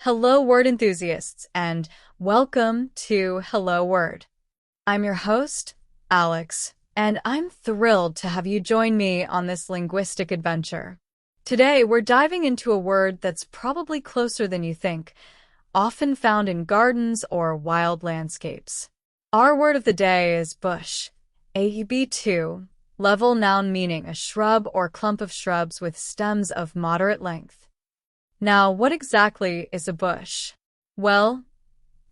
Hello, word enthusiasts, and welcome to Hello Word. I'm your host, Alex, and I'm thrilled to have you join me on this linguistic adventure. Today, we're diving into a word that's probably closer than you think, often found in gardens or wild landscapes. Our word of the day is bush, a B2 level noun meaning a shrub or clump of shrubs with stems of moderate length. Now, what exactly is a bush? Well,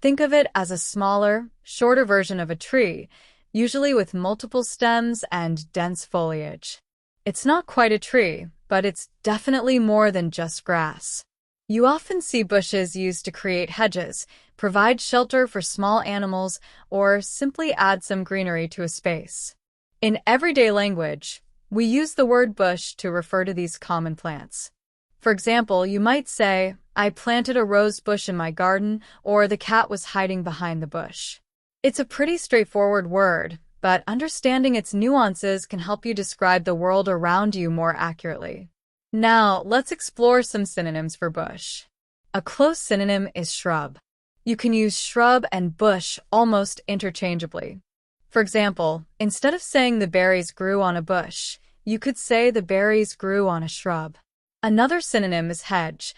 think of it as a smaller, shorter version of a tree, usually with multiple stems and dense foliage. It's not quite a tree, but it's definitely more than just grass. You often see bushes used to create hedges, provide shelter for small animals, or simply add some greenery to a space. In everyday language, we use the word bush to refer to these common plants. For example, you might say, I planted a rose bush in my garden, or the cat was hiding behind the bush. It's a pretty straightforward word, but understanding its nuances can help you describe the world around you more accurately. Now, let's explore some synonyms for bush. A close synonym is shrub. You can use shrub and bush almost interchangeably. For example, instead of saying the berries grew on a bush, you could say the berries grew on a shrub. Another synonym is hedge,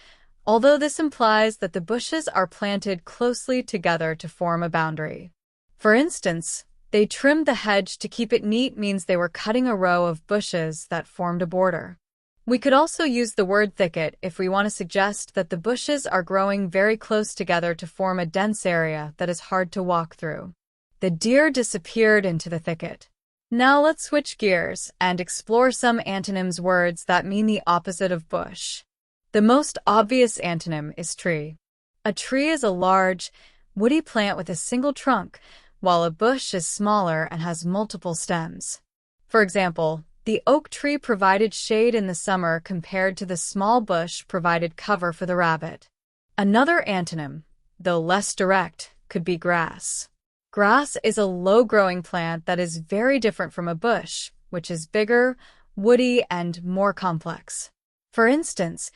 although this implies that the bushes are planted closely together to form a boundary. For instance, they trimmed the hedge to keep it neat means they were cutting a row of bushes that formed a border. We could also use the word thicket if we want to suggest that the bushes are growing very close together to form a dense area that is hard to walk through. The deer disappeared into the thicket. Now let's switch gears and explore some antonyms words that mean the opposite of bush. The most obvious antonym is tree. A tree is a large, woody plant with a single trunk, while a bush is smaller and has multiple stems. For example, the oak tree provided shade in the summer compared to the small bush provided cover for the rabbit. Another antonym, though less direct, could be grass. Grass is a low-growing plant that is very different from a bush, which is bigger, woody, and more complex. For instance,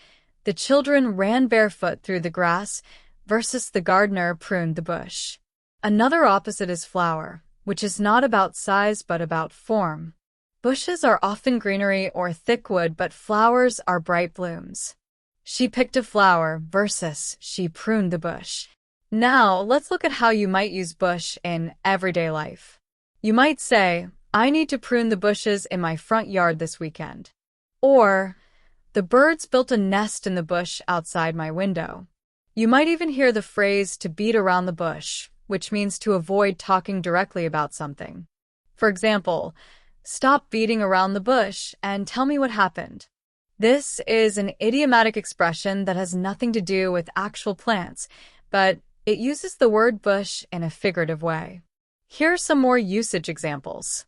the children ran barefoot through the grass versus the gardener pruned the bush. Another opposite is flower, which is not about size but about form. Bushes are often greenery or thick wood, but flowers are bright blooms. She picked a flower versus she pruned the bush. Now, let's look at how you might use bush in everyday life. You might say, I need to prune the bushes in my front yard this weekend. Or, the birds built a nest in the bush outside my window. You might even hear the phrase to beat around the bush, which means to avoid talking directly about something. For example, stop beating around the bush and tell me what happened. This is an idiomatic expression that has nothing to do with actual plants, but it uses the word bush in a figurative way. Here are some more usage examples.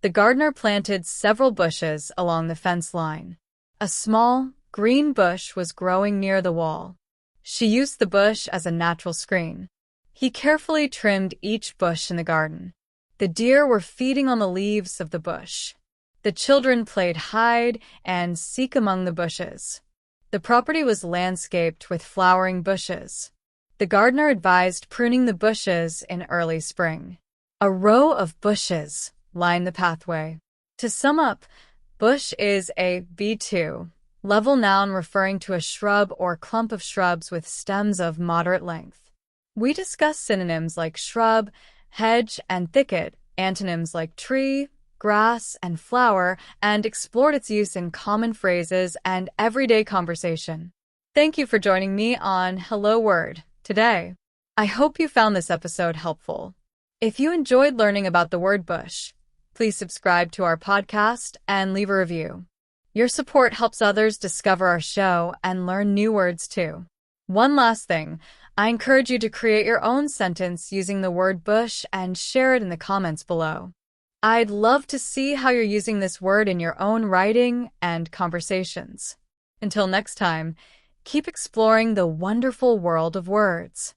The gardener planted several bushes along the fence line. A small, green bush was growing near the wall. She used the bush as a natural screen. He carefully trimmed each bush in the garden. The deer were feeding on the leaves of the bush. The children played hide and seek among the bushes. The property was landscaped with flowering bushes. The gardener advised pruning the bushes in early spring. A row of bushes lined the pathway. To sum up, bush is a B2 level noun referring to a shrub or clump of shrubs with stems of moderate length. We discussed synonyms like shrub, hedge, and thicket, antonyms like tree, grass, and flower, and explored its use in common phrases and everyday conversation. Thank you for joining me on Hello Word today. I hope you found this episode helpful. If you enjoyed learning about the word bush, please subscribe to our podcast and leave a review. Your support helps others discover our show and learn new words too. One last thing, I encourage you to create your own sentence using the word bush and share it in the comments below. I'd love to see how you're using this word in your own writing and conversations. Until next time, keep exploring the wonderful world of words.